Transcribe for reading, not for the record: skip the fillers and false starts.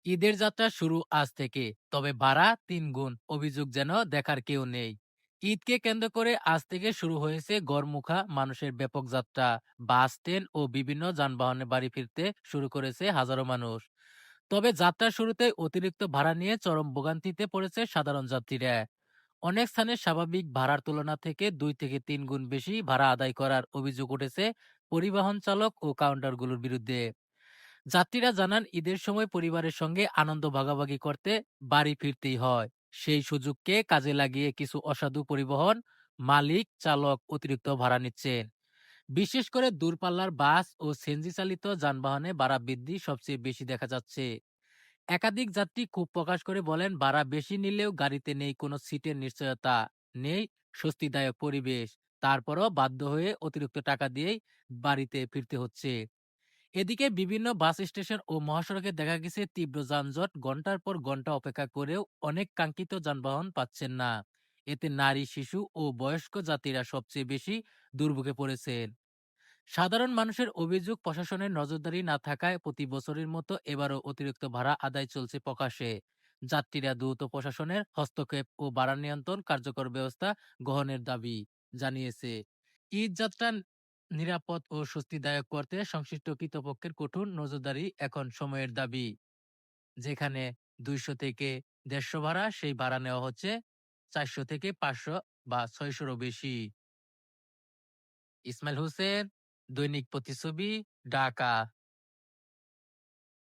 ঈদের যাত্রা শুরু আজ থেকে, তবে ভাড়া ৩ গুণ, অভিযোগ যেন দেখার কেউ নেই। ঈদকে কেন্দ্র করে আজ থেকে শুরু হয়েছে গড়মুখা মানুষের ব্যাপক যাত্রা। বাস, ট্রেন ও বিভিন্ন যানবাহনে বাড়ি ফিরতে শুরু করেছে হাজারো মানুষ। তবে যাত্রার শুরুতে অতিরিক্ত ভাড়া নিয়ে চরম ভোগান্তিতে পড়েছে সাধারণ যাত্রীরা। অনেক স্থানে স্বাভাবিক ভাড়ার তুলনা থেকে ২ থেকে ৩ গুণ বেশি ভাড়া আদায় করার অভিযোগ উঠেছে পরিবহন চালক ও কাউন্টারগুলোর বিরুদ্ধে। যাত্রীরা জানান, ঈদের সময় পরিবারের সঙ্গে আনন্দ ভাগাভাগি করতে বাড়ি ফিরতেই হয়। সেই সুযোগকে কাজে লাগিয়ে কিছু অসাধু পরিবহন মালিক চালক অতিরিক্ত ভাড়া নিচ্ছেন। বিশেষ করে দূরপাল্লার বাস ও সিএনজি চালিত যানবাহনে ভাড়া বৃদ্ধি সবচেয়ে বেশি দেখা যাচ্ছে। একাধিক যাত্রী ক্ষোভ প্রকাশ করে বলেন, ভাড়া বেশি নিলেও গাড়িতে নেই কোনো সিটের নিশ্চয়তা, নেই স্বস্তিদায়ক পরিবেশ। তারপরও বাধ্য হয়ে অতিরিক্ত টাকা দিয়েই বাড়িতে ফিরতে হচ্ছে। এদিকে বিভিন্ন বাস স্টেশন ও মহাসড়কে দেখা গেছে তীব্র যানজট, ঘন্টার পর ঘন্টা অপেক্ষা করেও অনেক কাঙ্ক্ষিত যানবাহন পাচ্ছেন না। এতে নারী, শিশু ও বয়স্ক যাত্রীরা সবচেয়ে বেশি দুর্ভোগে পড়েছেন। সাধারণ মানুষের অভিযোগ, প্রশাসনের নজরদারি না থাকায় প্রতি বছরের মতো এবারও অতিরিক্ত ভাড়া আদায় চলছে প্রকাশ্যে। যাত্রীরা দ্রুত প্রশাসনের হস্তক্ষেপ ও ভাড়া নিয়ন্ত্রণ কার্যকর ব্যবস্থা গ্রহণের দাবি জানিয়েছে। ঈদ যাত্রা নিরাপদ ও স্বস্তিদায়ক করতে সংশ্লিষ্ট কর্তৃপক্ষের কঠোর নজরদারি এখন সময়ের দাবি। যেখানে ২০০ থেকে ১৫০ ভাড়া, সেই ভাড়া নেওয়া হচ্ছে ৪০০ থেকে ৫০০ বা ৬০০রও বেশি। ইসমাইল হোসেন, দৈনিক প্রতিচ্ছবি, ঢাকা।